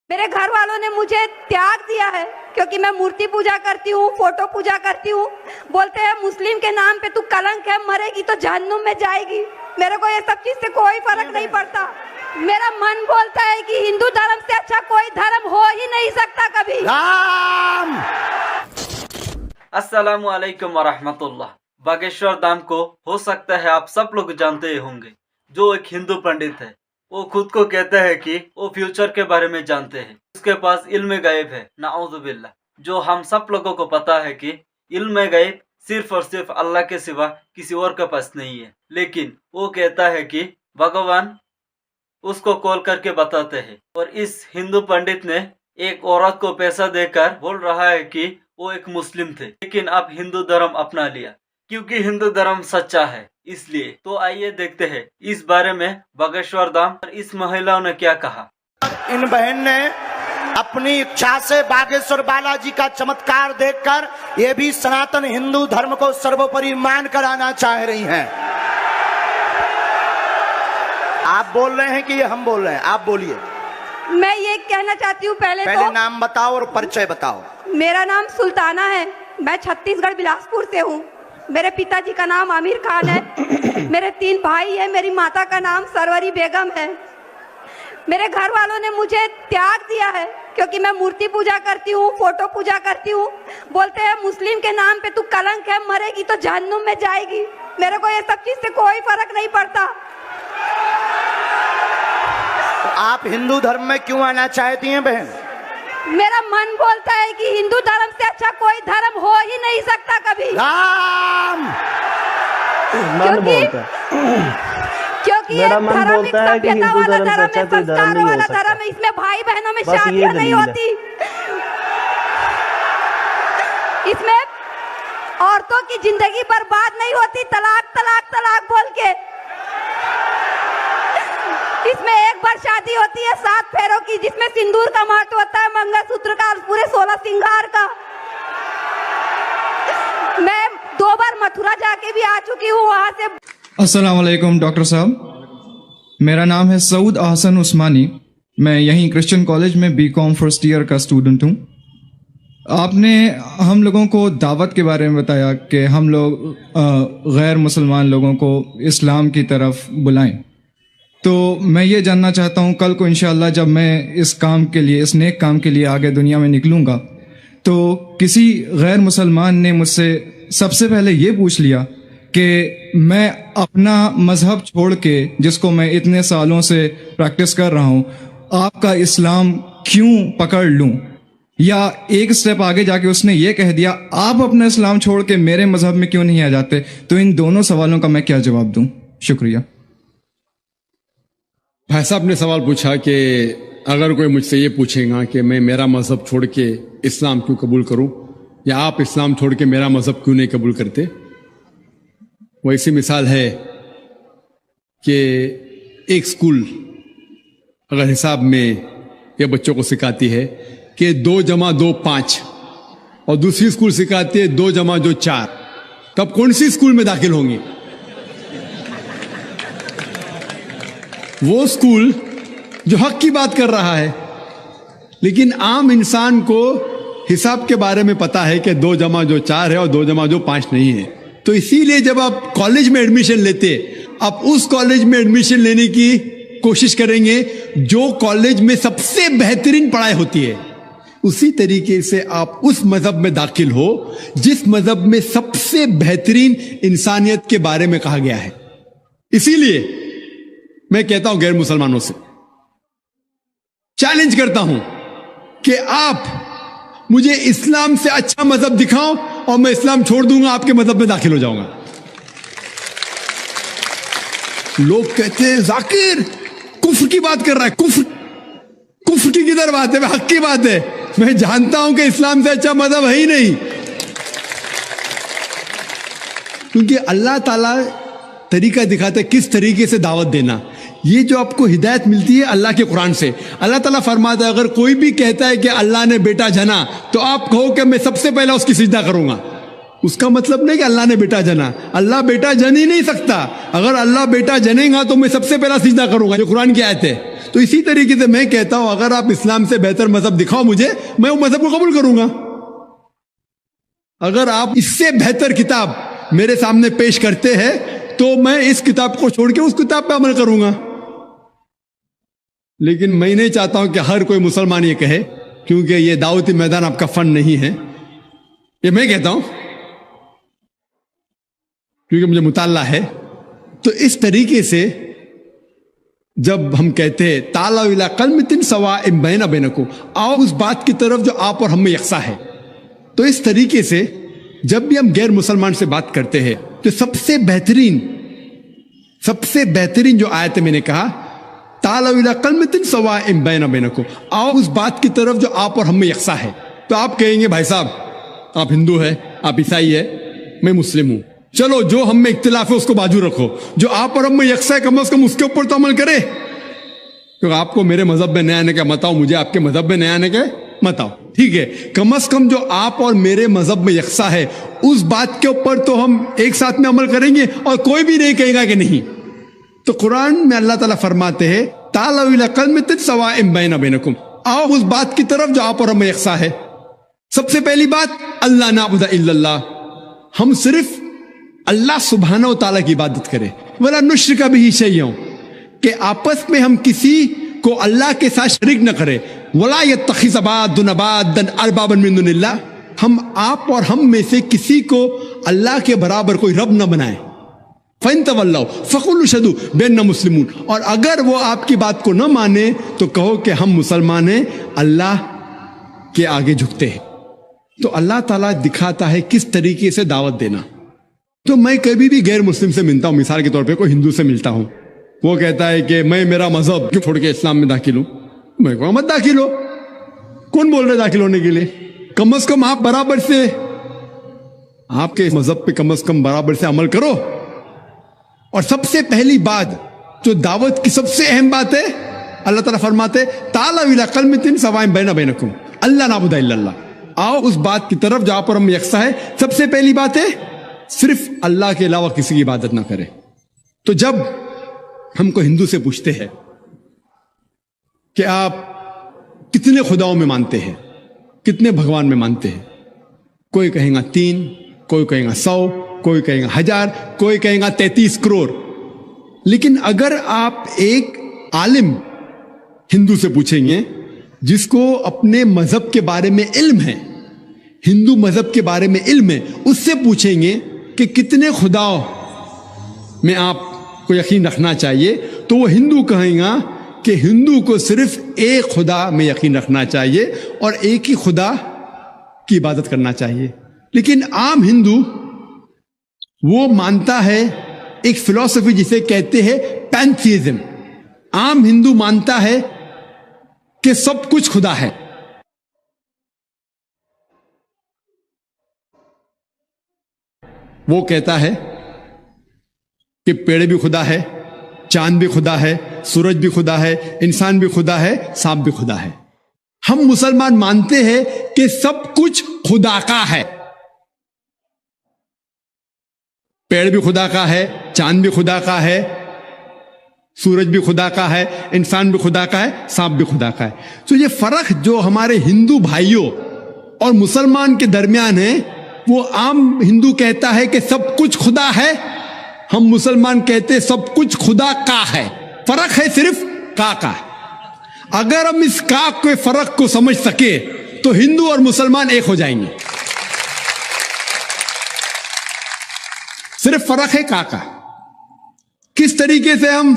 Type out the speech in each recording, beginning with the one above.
मेरे घर वालों ने मुझे त्याग दिया है क्योंकि मैं मूर्ति पूजा करती हूँ, फोटो पूजा करती हूँ। बोलते हैं मुस्लिम के नाम पे तू कलंक है, मरेगी तो जहन्नुम में जाएगी। मेरे को ये सब चीज से कोई फर्क नहीं पड़ता। मेरा मन बोलता है कि हिंदू धर्म से अच्छा कोई धर्म हो ही नहीं सकता कभी। राम। अस्सलामु अलैकुम वरहमतुल्लाह। बागेश्वर धाम को हो सकता है आप सब लोग जानते ही होंगे, जो एक हिंदू पंडित है। वो खुद को कहते हैं कि वो फ्यूचर के बारे में जानते हैं, उसके पास इल्म गायब है, नाऊज़ु बिल्लाह। जो हम सब लोगों को पता है कि इल्म गायब सिर्फ और सिर्फ अल्लाह के सिवा किसी और के पास नहीं है, लेकिन वो कहता है कि भगवान उसको कॉल करके बताते हैं। और इस हिंदू पंडित ने एक औरत को पैसा देकर बोल रहा है कि वो एक मुस्लिम थे, लेकिन अब हिंदू धर्म अपना लिया क्योंकि हिंदू धर्म सच्चा है, इसलिए। तो आइए देखते हैं इस बारे में बागेश्वर धाम और इस महिलाओं ने क्या कहा। इन बहन ने अपनी इच्छा से बागेश्वर बालाजी का चमत्कार देखकर ये भी सनातन हिंदू धर्म को सर्वोपरि मान कर आना चाह रही हैं। आप बोल रहे हैं कि ये हम बोल रहे हैं? आप बोलिए। मैं ये कहना चाहती हूँ, पहले तो नाम बताओ और परिचय बताओ। मेरा नाम सुल्ताना है, मैं छत्तीसगढ़ बिलासपुर से हूँ। मेरे पिताजी का नाम आमिर खान है, मेरे 3 भाई है, मेरी माता का नाम सरवरी बेगम है। मेरे घर वालों ने मुझे त्याग दिया है क्योंकि मैं मूर्ति पूजा करती हूँ, फोटो पूजा करती हूँ। बोलते हैं मुस्लिम के नाम पे तू कलंक है, मरेगी तो जहन्नुम में जाएगी। मेरे को ये सब चीज से कोई फर्क नहीं पड़ता। तो आप हिंदू धर्म में क्यों आना चाहती हैं बहन? मेरा मन बोलता है कि हिंदू धर्म से अच्छा कोई धर्म हो ही नहीं सकता कभी। राम। क्योंकि ये धार्मिक सभ्यता वाला धर्म है, संस्कार वाला धर्म है, इसमें भाई बहनों में शादियां नहीं होती। इसमें औरतों की जिंदगी बर्बाद नहीं होती तलाक तलाक तलाक बोल के। इसमें एक बार शादी होती है 7 फेरों की, जिसमें सिंदूर का महत्व होता है, मंगलसूत्र का, पूरे 16 श्रृंगार का। मैं 2 बार मथुरा जाके भी आ चुकी हूँ वहां से। अस्सलाम वालेकुम डॉक्टर साहब, मेरा नाम है सऊद अहसन उस्मानी। मैं यहीं क्रिश्चियन कॉलेज में बीकॉम फर्स्ट ईयर का स्टूडेंट हूँ। आपने हम लोगों को दावत के बारे में बताया कि हम लोग गैर मुसलमान लोगों को इस्लाम की तरफ बुलाएं। तो मैं ये जानना चाहता हूँ, कल को इंशाअल्लाह जब मैं इस काम के लिए, इस नेक काम के लिए आगे दुनिया में निकलूँगा, तो किसी गैर मुसलमान ने मुझसे सबसे पहले ये पूछ लिया कि मैं अपना मजहब छोड़ के, जिसको मैं इतने सालों से प्रैक्टिस कर रहा हूँ, आपका इस्लाम क्यों पकड़ लूँ? या एक स्टेप आगे जाके उसने ये कह दिया, आप अपना इस्लाम छोड़ के मेरे मजहब में क्यों नहीं आ जाते? तो इन दोनों सवालों का मैं क्या जवाब दूँ? शुक्रिया। भाई साहब ने सवाल पूछा कि अगर कोई मुझसे ये पूछेगा कि मैं मेरा मजहब छोड़ के इस्लाम क्यों कबूल करूं, या आप इस्लाम छोड़ के मेरा मजहब क्यों नहीं कबूल करते, वैसी मिसाल है कि एक स्कूल अगर हिसाब में ये बच्चों को सिखाती है कि 2 + 2 5, और दूसरी स्कूल सिखाती है 2 + 2 4, तब कौन सी स्कूल में दाखिल होंगे? वो स्कूल जो हक की बात कर रहा है। लेकिन आम इंसान को हिसाब के बारे में पता है कि 2 + 2 4 है और 2 + 2 5 नहीं है। तो इसीलिए जब आप कॉलेज में एडमिशन लेते, आप उस कॉलेज में एडमिशन लेने की कोशिश करेंगे जो कॉलेज में सबसे बेहतरीन पढ़ाई होती है। उसी तरीके से आप उस मजहब में दाखिल हो जिस मजहब में सबसे बेहतरीन इंसानियत के बारे में कहा गया है। इसीलिए मैं कहता हूं, गैर मुसलमानों से चैलेंज करता हूं कि आप मुझे इस्लाम से अच्छा मजहब दिखाओ और मैं इस्लाम छोड़ दूंगा, आपके मजहब में दाखिल हो जाऊंगा। लोग कहते हैं जाकिर कुफ्र की बात कर रहा है। कुफ्र की किधर बात है? हक की बात है। मैं जानता हूं कि इस्लाम से अच्छा मजहब है ही नहीं, क्योंकि अल्लाह ताला तरीका दिखाता है किस तरीके से दावत देना। ये जो आपको हिदायत मिलती है अल्लाह के कुरान से। अल्लाह ताला फरमाता है, अगर कोई भी कहता है कि अल्लाह ने बेटा जना, तो आप कहो कि मैं सबसे पहले उसकी सिजदा करूंगा। उसका मतलब नहीं कि अल्लाह ने बेटा जना। अल्लाह बेटा जन ही नहीं सकता। अगर अल्लाह बेटा जनेगा तो मैं सबसे पहला सिजदा करूंगा, जो कुरान की आयत है। तो इसी तरीके से मैं कहता हूं, अगर आप इस्लाम से बेहतर मजहब दिखाओ मुझे, मैं वो मजहब को कबूल करूंगा। अगर आप इससे बेहतर किताब मेरे सामने पेश करते हैं तो मैं इस किताब को छोड़ के उस किताब पे अमल करूंगा। लेकिन मैं नहीं चाहता हूं कि हर कोई मुसलमान ये कहे, क्योंकि ये दावती मैदान आपका फन नहीं है। ये मैं कहता हूं क्योंकि मुझे मुताल्ला है। तो इस तरीके से जब हम कहते हैं ताला इला कलमतिन सवाइम बैना बैनकुम, आओ उस बात की तरफ जो आप और हम में यकसा है। तो इस तरीके से जब भी हम गैर मुसलमान से बात करते हैं तो सबसे बेहतरीन जो आयत मैंने कहा, ताला इला कलमतिन सवाइम बैना बैनकुम, आओ उस बात की तरफ जो आप और हम में यकसा है। तो आप कहेंगे भाई साहब आप हिंदू है, आप ईसाई है, मैं मुस्लिम हूं, चलो जो हम में इख्तिलाफ है उसको बाजू रखो, जो आप और हम में यकसा है कम से कम उसके ऊपर तो अमल करे। क्योंकि आपको मेरे मजहब में नया आने का मत आओ, मुझे आपके मजहब में नया आने का मत आओ, ठीक है। कम से कम जो आप और मेरे मजहब में यकसा है उस बात के ऊपर तो हम एक साथ में अमल करेंगे और कोई भी नहीं कहेगा कि नहीं। तो कुरान में अल्लाह ताला फरमाते हैं ताला इला कलमतिन सवाइम बैना बैनकुम, आओ उस बात की तरफ जो आप और हम में यकसा है। सबसे पहली बात, अल्लाह नाबुदा इल्लल्लाह, हम सिर्फ अल्लाह सुब्हानहू व तआला की इबादत करें। वला नुश्रिका बिही शैय्यन, कि आपस में हम किसी को अल्लाह के साथ शरीक न करें। वला यत्तखिज़ बादुना बादन अरबाबन मिन दुनिल्लाह, हम आप और हम में से किसी को अल्लाह के बराबर कोई रब न बनाए। फ़इन तवल्लौ फ़क़ुलू शहदू बिअन्ना मुस्लिमून, और अगर वो आपकी बात को न माने तो कहो कि हम मुसलमान हैं, अल्लाह के आगे झुकते हैं। तो अल्लाह ताला दिखाता है किस तरीके से दावत देना। तो मैं कभी भी गैर मुस्लिम से मिलता हूं, मिसाल के तौर पे कोई हिंदू से मिलता हूं, वो कहता है कि मैं मेरा मजहब क्यों छोड़ के इस्लाम में दाखिल हूं, मैं कहूं मत दाखिल हो। कौन बोल रहे दाखिल होने के लिए? कम से कम आप बराबर से, आपके मजहब पे कम से कम बराबर से अमल करो। और सबसे पहली बात जो दावत की सबसे अहम बात है, अल्लाह ताला फरमाते ताला इला कलमतिन सवाइम बैना बैनकुम अल्लाह नाबुदा इल्लल्लाह, आओ उस बात की तरफ जो आप और हम यकसा है। सबसे पहली बात है सिर्फ अल्लाह के अलावा किसी की इबादत ना करें। तो जब हमको हिंदू से पूछते हैं कि आप कितने खुदाओं में मानते हैं, कितने भगवान में मानते हैं, कोई कहेगा 3, कोई कहेगा 100, कोई कहेगा 1000, कोई कहेगा 33 करोड़। लेकिन अगर आप एक आलिम हिंदू से पूछेंगे जिसको अपने मजहब के बारे में इल्म है, हिंदू मजहब के बारे में इल्म है, उससे पूछेंगे कि कितने खुदाओं में आपको यकीन रखना चाहिए, तो वो हिंदू कहेगा कि हिंदू को सिर्फ एक खुदा में यकीन रखना चाहिए और एक ही खुदा की इबादत करना चाहिए। लेकिन आम हिंदू वो मानता है एक फिलॉसफी जिसे कहते हैं पैंथीइज्म। आम हिंदू मानता है कि सब कुछ खुदा है। वो कहता है कि पेड़ भी खुदा है, चांद भी खुदा है, सूरज भी खुदा है, इंसान भी खुदा है, सांप भी खुदा है। हम मुसलमान मानते हैं कि सब कुछ खुदा का है। पेड़ भी खुदा का है, चांद भी खुदा का है, सूरज भी खुदा का है, इंसान भी खुदा का है, सांप भी खुदा का है। तो ये फर्क जो हमारे हिंदू भाइयों और मुसलमान के दरमियान है, वो आम हिंदू कहता है कि सब कुछ खुदा है, हम मुसलमान कहते हैं सब कुछ खुदा का है। फर्क है सिर्फ का। अगर हम इस का के फर्क को समझ सके तो हिंदू और मुसलमान एक हो जाएंगे। सिर्फ फर्क है का। किस तरीके से हम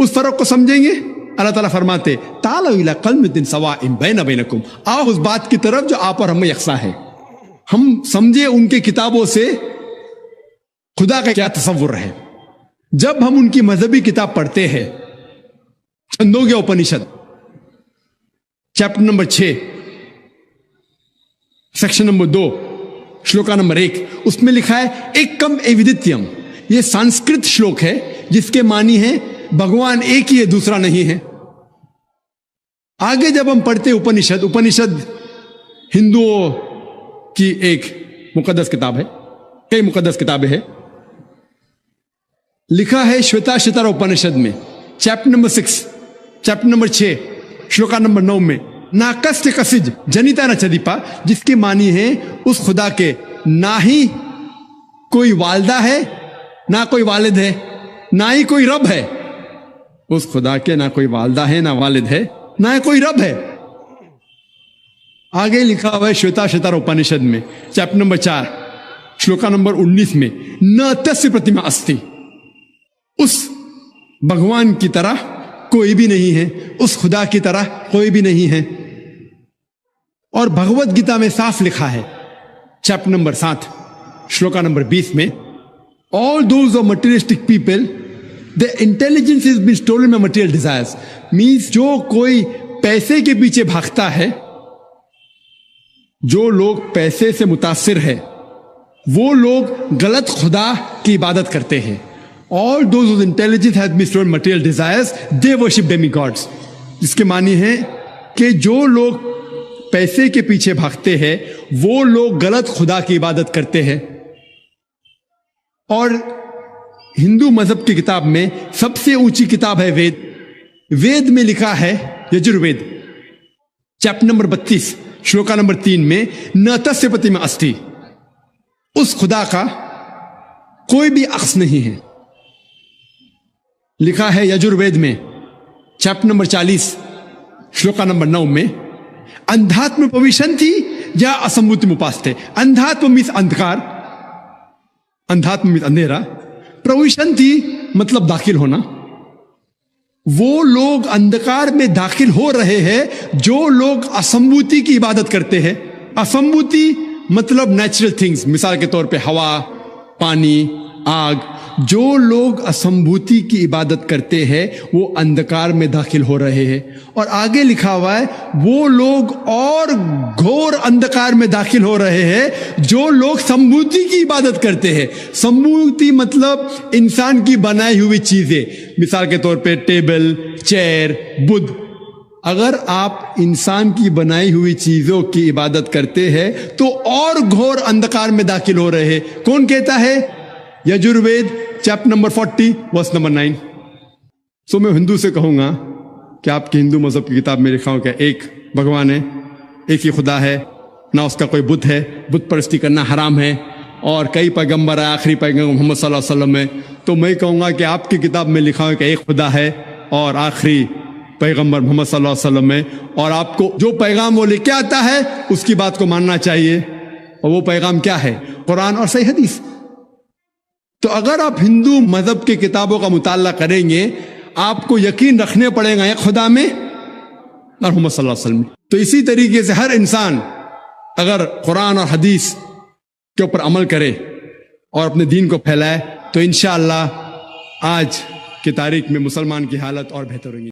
उस फर्क को समझेंगे? अल्लाह ताला फरमाते ताला इला कलमतिन सवाइम बैना बैनकुम, आओ उस बात की तरफ जो आप और हम में यकसा है। हम समझे उनके किताबों से खुदा का क्या तसव्वुर है। जब हम उनकी मजहबी किताब पढ़ते हैं, Chandogya Upanishad chapter number 6 section number 2 shloka number 1, उसमें लिखा है एकम एविदित्यम। यह संस्कृत श्लोक है जिसके मानी है भगवान एक ही है, दूसरा नहीं है। आगे जब हम पढ़ते उपनिषद, उपनिषद हिंदुओं की एक मुकद्दस किताब है, कई मुकद्दस किताबें हैं। लिखा है श्वेताश्वतर उपनिषद में chapter number 6, chapter number 6, shloka number 9 में, नाकस्य कसिज जनिता न चदीपा, जिसकी मानी है उस खुदा के ना ही कोई वालदा है, ना कोई वालिद है, ना ही कोई रब है। उस खुदा के ना कोई वालदा है, ना वालिद है, ना ही कोई रब है। आगे लिखा हुआ है श्वेताश्वतर उपनिषद में चैप्टर नंबर 4, श्लोका नंबर 19 में, न तस्य प्रतिमा अस्ति, उस भगवान की तरह कोई भी नहीं है, उस खुदा की तरह कोई भी नहीं है। और भगवत गीता में साफ लिखा है चैप्टर नंबर 7, श्लोका नंबर 20 में, all those of materialistic people the intelligence is been stolen by material desires, means जो कोई पैसे के पीछे भागता है, जो लोग पैसे से मुतासिर है, वो लोग गलत खुदा की इबादत करते हैं। All those whose intelligence has been stolen material desires, they worship demigods, जिसके मानी है कि जो लोग पैसे के पीछे भागते हैं वो लोग गलत खुदा की इबादत करते हैं। और हिंदू मजहब की किताब में सबसे ऊंची किताब है वेद। वेद में लिखा है Yajurveda chapter number 32 shloka number 3 में, न तस्य प्रतिमा अस्ति, उस खुदा का कोई भी अक्स नहीं है। लिखा है यजुर्वेद में चैप्टर नंबर 40 श्लोका नंबर 9 में, अंधात्म प्रविशन्ति या असंभूति उपास्ते। अंधात्म मीन्स अंधकार, अंधात्म मीन्स अंधेरा, प्रविशन्ति मतलब दाखिल होना। वो लोग अंधकार में दाखिल हो रहे हैं जो लोग असंभूति की इबादत करते हैं। असंभूति मतलब नेचुरल थिंग्स, मिसाल के तौर पे हवा, पानी, आग। जो लोग असंभूति की इबादत करते हैं वो अंधकार में दाखिल हो रहे हैं। और आगे लिखा हुआ है वो लोग और घोर अंधकार में दाखिल हो रहे हैं जो लोग संभूति की इबादत करते हैं। संभूति मतलब इंसान की बनाई हुई चीजें, मिसाल के तौर पे टेबल, चेयर, बुद्ध। अगर आप इंसान की बनाई हुई चीजों की इबादत करते हैं तो और घोर अंधकार में दाखिल हो रहे हैं। कौन कहता है? Yajurveda chapter number 40 verse number 9। So मैं हिंदू से कहूंगा कि आपकी हिंदू मजहब की किताब में लिखा हो कि एक भगवान है, एक ही खुदा है, ना उसका कोई बुत है, बुत परस्ती करना हराम है, और कई पैगंबर है, आखिरी पैगंबर मोहम्मद सल्लल्लाहु अलैहि वसल्लम है। तो मैं कहूंगा कि आपकी किताब में लिखा हो कि एक खुदा है और आखिरी पैगंबर मोहम्मद सल्लल्लाहु अलैहि वसल्लम है, और आपको जो पैगाम वो लेके आता है उसकी बात को मानना चाहिए। और वो पैगाम क्या है? कुरान और सही हदीस। तो अगर आप हिंदू मजहब की किताबों का मुताला करेंगे आपको यकीन रखने पड़ेगा एक खुदा में और मोहम्मद सल्लल्लाहु अलैहि वसल्लम में। तो इसी तरीके से हर इंसान अगर कुरान और हदीस के ऊपर अमल करे और अपने दीन को फैलाए तो इंशाअल्लाह आज की तारीख में मुसलमान की हालत और बेहतर होगी।